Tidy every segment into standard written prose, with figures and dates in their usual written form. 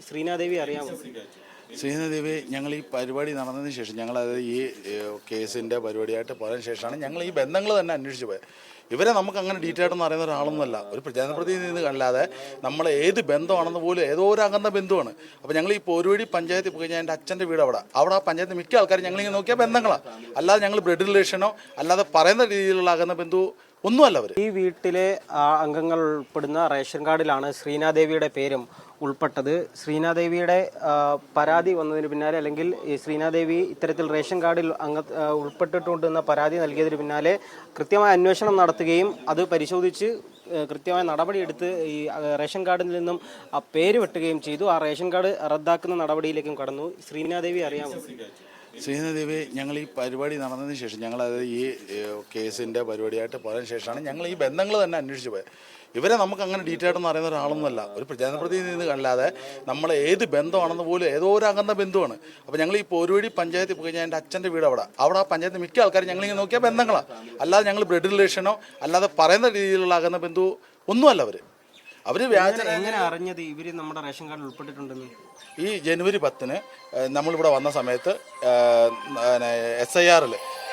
ശ്രീനാദേവി അറിയാമോ? ശ്രീനാദേവി ഞങ്ങൾ ഈ പരിപാടി നടന്നതിന് ശേഷം ഞങ്ങളത് ഈ കേസിൻ്റെ പരിപാടിയായിട്ട് പോയതിനു ശേഷമാണ് ഞങ്ങൾ ഈ ബന്ധങ്ങൾ തന്നെ അന്വേഷിച്ച് പോയത്. ഇവരെ നമുക്ക് അങ്ങനെ ഡീറ്റെയിൽ ആയിട്ടൊന്നും അറിയുന്ന ഒരാളൊന്നുമല്ല, ഒരു ജനപ്രതിനിധി അല്ലാതെ നമ്മൾ ഏത് ബന്ധമാണെന്ന് പോലും ഏതോ ഒരു അകന്ന ബന്ധുവാണ്. അപ്പോൾ ഞങ്ങൾ ഈ പോരുവഴി പഞ്ചായത്തിൽ പോയി കഴിഞ്ഞാൽ എൻ്റെ അച്ഛൻ്റെ വീട് അവിടെ ആ പഞ്ചായത്തിൽ മിക്ക ആൾക്കാരും ഞങ്ങളിങ്ങനെ നോക്കിയാൽ ബന്ധങ്ങളാണ്, അല്ലാതെ ഞങ്ങൾ ബ്ലഡ് റിലേഷനോ അല്ലാതെ പറയുന്ന രീതിയിലുള്ള അകന്ന ബന്ധു ഒന്നുമല്ല അവർ. ഈ വീട്ടിലെ അംഗങ്ങൾ ഉൾപ്പെടുന്ന റേഷൻ കാർഡിലാണ് ശ്രീനാദേവിയുടെ പേരും ഉൾപ്പെട്ടത്. ശ്രീനാദേവിയുടെ പരാതി വന്നതിന് പിന്നാലെ, അല്ലെങ്കിൽ ഈ ശ്രീനാദേവി ഇത്തരത്തിൽ റേഷൻ കാർഡിൽ ഉൾപ്പെട്ടിട്ടുണ്ടെന്ന പരാതി നൽകിയതിന് പിന്നാലെ കൃത്യമായ അന്വേഷണം നടത്തുകയും അത് പരിശോധിച്ച് കൃത്യമായ നടപടിയെടുത്ത് ഈ റേഷൻ കാർഡിൽ നിന്നും ആ പേര് വെട്ടുകയും ചെയ്തു. ആ റേഷൻ കാർഡ് റദ്ദാക്കുന്ന നടപടിയിലേക്കും കടന്നു. ശ്രീനാദേവി അറിയാമോ? ശ്രീനാദേവി ഞങ്ങൾ ഈ പരിപാടി നടന്നതിന് ശേഷം ഞങ്ങളത് ഈ കേസിൻ്റെ പരിപാടിയായിട്ട് പോയതിനു ശേഷമാണ് ഞങ്ങൾ ഈ ബന്ധങ്ങൾ തന്നെ അന്വേഷിച്ച് പോയത്. ഇവരെ നമുക്ക് അങ്ങനെ ഡീറ്റെയിൽ ആയിട്ടൊന്നും അറിയുന്ന ഒരാളൊന്നുമല്ല, ഒരു ജനപ്രതിനിധി അല്ലാതെ നമ്മൾ ഏത് ബന്ധമാണെന്ന് പോലും ഏതോ ഒരു അകന്ന ബന്ധുവാണ്. അപ്പോൾ ഞങ്ങൾ ഈ പോരുവഴി പഞ്ചായത്തിൽ പോയി കഴിഞ്ഞാൽ എൻ്റെ അച്ഛൻ്റെ വീട് അവിടെ ആ പഞ്ചായത്തിൽ മിക്ക ആൾക്കാരും ഞങ്ങളിങ്ങനെ നോക്കിയാൽ ബന്ധങ്ങളാണ്, അല്ലാതെ ഞങ്ങൾ ബ്ലഡ് റിലേഷനോ അല്ലാതെ പറയുന്ന രീതിയിലുള്ള അകന്ന ബന്ധു ഒന്നുമല്ല അവർ. അവർ എങ്ങനെ അറിഞ്ഞത് ഇവർ നമ്മുടെ റേഷൻ കാർഡിൽ ഉൾപ്പെട്ടിട്ടുണ്ടെന്ന്? ഈ ജനുവരി 10 നമ്മളിവിടെ വന്ന സമയത്ത് SIR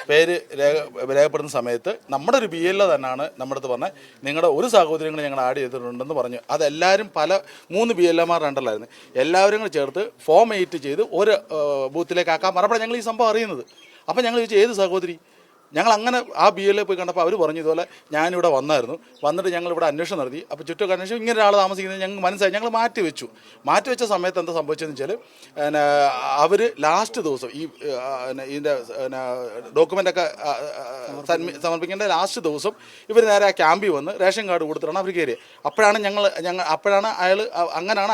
പേര് രേഖപ്പെടുന്ന സമയത്ത് നമ്മുടെ ഒരു BLO തന്നെയാണ് നമ്മുടെ അടുത്ത് പറഞ്ഞത്, നിങ്ങളുടെ ഒരു സഹോദരങ്ങൾ ഞങ്ങൾ ആഡ് ചെയ്തിട്ടുണ്ടെന്ന് പറഞ്ഞു. അതെല്ലാവരും 3 BLOമാർ രണ്ടല്ലായിരുന്നു, എല്ലാവരും കൂടെ ചേർത്ത് ഫോം 8 ചെയ്ത് ഒരു ബൂത്തിലേക്ക് ആക്കാൻ പറഞ്ഞപ്പോൾ ഞങ്ങൾ ഈ സംഭവം അറിയുന്നത്. അപ്പോൾ ഞങ്ങൾ ചോദിച്ചു ഏത് സഹോദരി? ഞങ്ങൾ അങ്ങനെ ആ BLO പോയി കണ്ടപ്പോൾ അവർ പറഞ്ഞു ഇതുപോലെ ഞാനിവിടെ വന്നായിരുന്നു, വന്നിട്ട് ഞങ്ങളിവിടെ അന്വേഷണം നടത്തി. അപ്പോൾ ചുറ്റും അന്വേഷണം ഇങ്ങനെ ഒരാൾ താമസിക്കുന്നത് ഞങ്ങൾക്ക് മനസ്സിലായി. ഞങ്ങൾ മാറ്റിവെച്ച സമയത്ത് എന്താ സംഭവിച്ചതെന്ന് വെച്ചാൽ അവർ ലാസ്റ്റ് ദിവസം ഇതിൻ്റെ ഡോക്യുമെൻ്റൊക്കെ സമർപ്പിക്കേണ്ട ലാസ്റ്റ് ദിവസം ഇവർ നേരെ ആ ക്യാമ്പിൽ വന്ന് റേഷൻ കാർഡ് കൊടുത്തിട്ടാണ് അവർ കയറിയത്. അപ്പോഴാണ്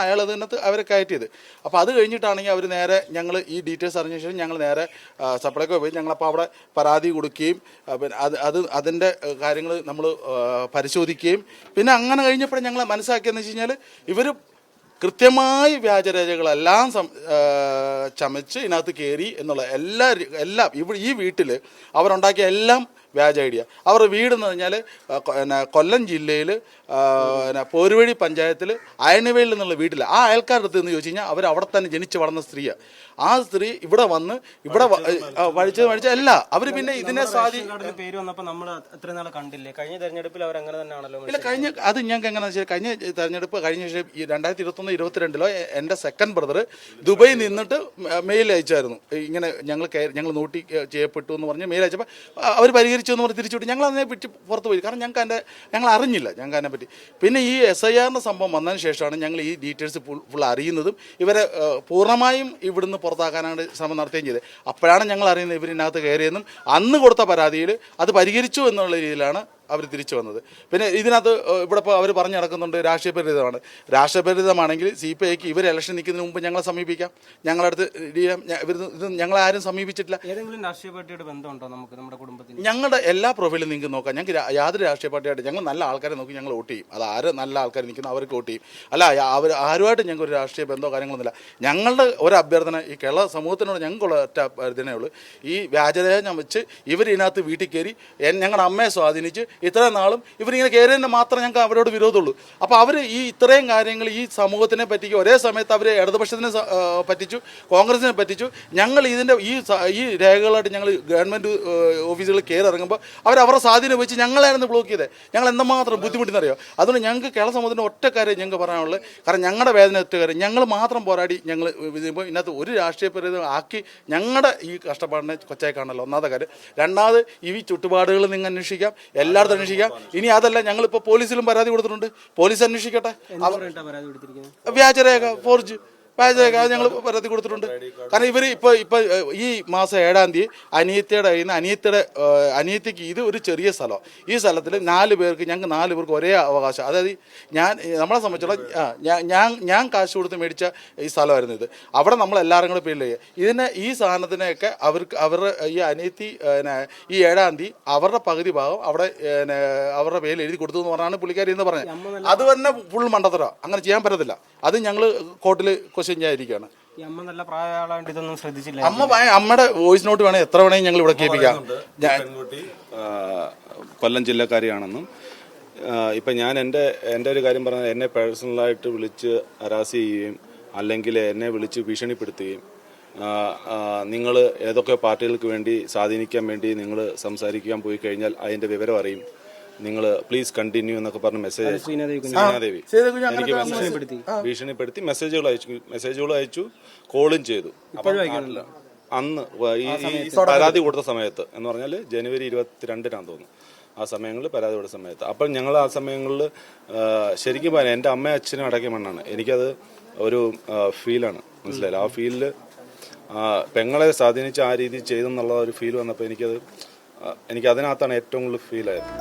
അയാൾ അതിനകത്ത് അവരെ കയറ്റിയത്. അപ്പോൾ അത് കഴിഞ്ഞിട്ടാണെങ്കിൽ അവർ നേരെ ഞങ്ങൾ ഈ ഡീറ്റെയിൽസ് അറിഞ്ഞ ശേഷം ഞങ്ങൾ നേരെ സപ്ലൈക്കോ പോയി ഞങ്ങളപ്പോൾ അവിടെ പരാതി കൊടുക്കുകയും അതിൻ്റെ കാര്യങ്ങൾ നമ്മൾ പരിശോധിക്കുകയും പിന്നെ അങ്ങനെ കഴിഞ്ഞപ്പോഴും ഞങ്ങൾ മനസ്സിലാക്കിയെന്ന് വെച്ച് കഴിഞ്ഞാൽ ഇവർ കൃത്യമായി വ്യാജരേഖകളെല്ലാം ചമച്ച് ഇതിനകത്ത് കയറി എന്നുള്ള എല്ലാം ഈ വീട്ടിൽ അവരുണ്ടാക്കിയ എല്ലാം വ്യാജ ഐഡിയ. അവരുടെ വീടെന്ന് പറഞ്ഞാൽ കൊല്ലം ജില്ലയിൽ പോരുവഴി പഞ്ചായത്തിൽ അയനവേലിൽ എന്നുള്ള വീട്ടിൽ ആ അയൽക്കാരുടെ അടുത്ത് എന്ന് ചോദിച്ചു കഴിഞ്ഞാൽ അവർ അവിടെ തന്നെ ജനിച്ച് വളർന്ന സ്ത്രീയാണ്. ആ സ്ത്രീ ഇവിടെ വന്ന് ഇവിടെ വഴിച്ച അല്ല അവർ പിന്നെ ഇതിനെ പേര് വന്നപ്പോൾ നമ്മൾ എത്ര നാൾ കണ്ടില്ലേ? കഴിഞ്ഞ തെരഞ്ഞെടുപ്പിൽ അവർ അങ്ങനെ തന്നെയാണല്ലോ. ഇല്ല, അത് ഞങ്ങൾക്ക് എങ്ങനെയാണെന്ന് വെച്ചാൽ കഴിഞ്ഞ തെരഞ്ഞെടുപ്പ് കഴിഞ്ഞ ശേഷം 2021-22 എൻ്റെ സെക്കൻഡ് ബ്രദർ ദുബൈയിൽ നിന്നിട്ട് മെയിൽ അയച്ചായിരുന്നു, ഇങ്ങനെ ഞങ്ങൾ നോട്ടി ചെയ്യപ്പെട്ടു എന്ന് പറഞ്ഞ് മെയിൽ അയച്ചപ്പോൾ അവർ പരിഹരിച്ചു എന്ന് പറഞ്ഞ് തിരിച്ചുവിട്ട് ഞങ്ങൾ അതിനെ പറ്റി പുറത്ത് പോയി. കാരണം ഞങ്ങൾ അറിഞ്ഞില്ല ഞങ്ങൾക്ക് അതിനെപ്പറ്റി. പിന്നെ ഈ SIRന്റെ സംഭവം വന്നതിന് ശേഷമാണ് ഞങ്ങൾ ഈ ഡീറ്റെയിൽസ് ഫുൾ അറിയുന്നതും ഇവരെ പൂർണ്ണമായും ഇവിടുന്ന് പുറത്താക്കാനാണ് ശ്രമം നടത്തുകയും ചെയ്തത്. അപ്പോഴാണ് ഞങ്ങൾ അറിയുന്നത് ഇവരിനകത്ത് കയറിയെന്നും അന്ന് കൊടുത്ത പരാതിയിൽ അത് പരിഹരിച്ചു എന്നുള്ള രീതിയിലാണ് അവർ തിരിച്ചു വന്നത്. പിന്നെ ഇതിനകത്ത് ഇവിടെ ഇപ്പോൾ അവർ പറഞ്ഞു നടക്കുന്നുണ്ട് രാഷ്ട്രീയപ്രേരിതമാണ്. രാഷ്ട്രീയപ്രേരിതമാണെങ്കിൽ CPIക്ക് ഇവർ ഇലക്ഷൻ നിൽക്കുന്നതിന് മുമ്പ് ഞങ്ങളെ സമീപിക്കാം. ഞങ്ങളടുത്ത് ഇത് ഞങ്ങളെ ആരും സമീപിച്ചിട്ടില്ല. ഏതെങ്കിലും രാഷ്ട്രീയ പാർട്ടിയുടെ ബന്ധമുണ്ടോ നമുക്ക് നമ്മുടെ കുടുംബത്തിന്? ഞങ്ങളുടെ എല്ലാ പ്രൊഫൈലും നിങ്ങൾക്ക് നോക്കാം. ഞങ്ങൾക്ക് യാതൊരു രാഷ്ട്രീയ പാർട്ടിയായിട്ട് ഞങ്ങൾ നല്ല ആൾക്കാരെ നോക്കി ഞങ്ങൾ വോട്ട് ചെയ്യും. അത് ആര് നല്ല ആൾക്കാർ നിൽക്കുന്നു അവർക്ക് വോട്ട് ചെയ്യും. അല്ല ആരുമായിട്ട് ഞങ്ങൾക്ക് ഒരു രാഷ്ട്രീയ ബന്ധമോ കാര്യങ്ങളൊന്നുമില്ല. ഞങ്ങളുടെ ഒരു അഭ്യർത്ഥന ഈ കേരള സമൂഹത്തിനോട് ഞങ്ങൾക്കുള്ള ഒറ്റ അഭ്യർത്ഥനയേ ഉള്ളൂ, ഈ വ്യാജരേഖ വെച്ച് ഇവരിതിനകത്ത് വീട്ടിൽ കയറി ഞങ്ങളുടെ അമ്മയെ സ്വാധീനിച്ച് ഇത്രയും നാളും ഇവരിങ്ങനെ കയറിയതിന് മാത്രം ഞങ്ങൾക്ക് അവരോട് വിരോധമുള്ളൂ. അപ്പോൾ അവർ ഈ ഇത്രയും കാര്യങ്ങൾ ഈ സമൂഹത്തിനെ പറ്റിക്കും. ഒരേ സമയത്ത് അവർ ഇടതുപക്ഷത്തിനെ പറ്റിച്ചു, കോൺഗ്രസിനെ പറ്റിച്ചു. ഞങ്ങൾ ഇതിൻ്റെ ഈ രേഖകളായിട്ട് ഞങ്ങൾ ഗവൺമെൻറ് ഓഫീസുകളിൽ കയറി ഇറങ്ങുമ്പോൾ അവരുടെ സ്വാധീനം വെച്ച് ഞങ്ങളായിരുന്നു ബ്ലോക്ക് ചെയ്തത്. ഞങ്ങൾ എന്തുമാത്രം ബുദ്ധിമുട്ടിയെന്നറിയോ? അതുകൊണ്ട് ഞങ്ങൾക്ക് കേരള സമൂഹത്തിൻ്റെ ഒറ്റ കാര്യം ഞങ്ങൾക്ക് പറയാനുള്ളത്, കാരണം ഞങ്ങളുടെ വേദന ഒറ്റ കാര്യം, ഞങ്ങൾ മാത്രം പോരാടി ഞങ്ങൾ ഇതിപ്പോൾ ഇതിനകത്ത് ഒരു രാഷ്ട്രീയ ആക്കി ഞങ്ങളുടെ ഈ കഷ്ടപ്പാടിനെ കൊച്ചായി കാണല്ലോ ഒന്നാമത്തെ കാര്യം. രണ്ടാമത് ഈ ചുറ്റുപാടുകൾ നിങ്ങൾ അന്വേഷിക്കാം, എല്ലായിടത്തും അന്വേഷിക്കാം. ഇനി അതല്ല ഞങ്ങളിപ്പോൾ പോലീസിലും പരാതി കൊടുത്തിട്ടുണ്ട്, പോലീസ് അന്വേഷിക്കട്ടെ. വ്യാജരേഖ ഫോർജ് വ്യാജരേഖ ഞങ്ങൾ പരാതി കൊടുത്തിട്ടുണ്ട്. കാരണം ഇവർ ഇപ്പോൾ ഈ മാസം 7-ാം തീയതി അനിയത്തിക്ക് ഇത് ഒരു ചെറിയ സ്ഥലം, ഈ സ്ഥലത്തിൽ 4 പേർക്ക് ഞങ്ങൾക്ക് 4 പേർക്ക് ഒരേ അവകാശം. അതായത് നമ്മളെ സംബന്ധിച്ചോളം ഞാൻ കാശ് കൊടുത്ത് മേടിച്ച ഈ സ്ഥലമായിരുന്നു ഇത്. അവിടെ നമ്മളെല്ലാവരും കൂടെ പേരിൽ ഈ സാധനത്തിനെയൊക്കെ അവരുടെ ഈ അനിയത്തി ഈ 7-ാം തീയതി അവരുടെ പകുതി ഭാഗം അവിടെ അവരുടെ പേരിൽ എഴുതി കൊടുത്തു എന്ന് പറഞ്ഞാണ് പുള്ളിക്കാരി എന്ന് പറഞ്ഞത്. അത് തന്നെ ഫുൾ മണ്ടത്തരം, അങ്ങനെ ചെയ്യാൻ പറ്റത്തില്ല. അത് ഞങ്ങൾ കോർട്ടിൽ ക്വസ്റ്റ്യൻ ചെയ്യാതിരിക്കുകയാണ്. അമ്മയുടെ വോയിസ് നോട്ട് വേണേൽ എത്ര വേണമെങ്കിൽ ഞങ്ങൾ ഇവിടെ കേൾപ്പിക്കാം. കൊല്ലം ജില്ലക്കാരിയാണെന്നും ഇപ്പം ഞാൻ എൻ്റെ ഒരു കാര്യം പറഞ്ഞാൽ എന്നെ പേഴ്സണലായിട്ട് വിളിച്ച് ഹരാസ് ചെയ്യുകയും അല്ലെങ്കിൽ എന്നെ വിളിച്ച് ഭീഷണിപ്പെടുത്തുകയും നിങ്ങൾ ഏതൊക്കെ പാർട്ടികൾക്ക് വേണ്ടി സ്വാധീനിക്കാൻ വേണ്ടി നിങ്ങൾ സംസാരിക്കാൻ പോയി കഴിഞ്ഞാൽ അതിൻ്റെ വിവരം അറിയും, നിങ്ങൾ പ്ലീസ് കണ്ടിന്യൂ എന്നൊക്കെ പറഞ്ഞ് മെസ്സേജ് ശ്രീനാദേവി എനിക്ക് ഭീഷണിപ്പെടുത്തി മെസ്സേജുകൾ അയച്ചു, കോളും ചെയ്തു. അന്ന് ഈ പരാതി കൊടുത്ത സമയത്ത് എന്ന് പറഞ്ഞാൽ ജനുവരി 22-നാന്ന് തോന്നുന്നു, ആ സമയങ്ങളിൽ പരാതി കൊടുത്ത സമയത്ത്. അപ്പം ഞങ്ങൾ ആ സമയങ്ങളിൽ ശരിക്കും പറയാം എൻ്റെ അമ്മയും അച്ഛനും അടക്കിയ മണ്ണാണ്. എനിക്കത് ഒരു ഫീലാണ്, മനസ്സിലായില്ല. ആ ഫീലിൽ പെങ്ങളെ സ്വാധീനിച്ച് ആ രീതിയിൽ ചെയ്തെന്നുള്ള ഒരു ഫീൽ വന്നപ്പോൾ എനിക്ക് അതിനകത്താണ് ഏറ്റവും കൂടുതൽ ഫീലായത്.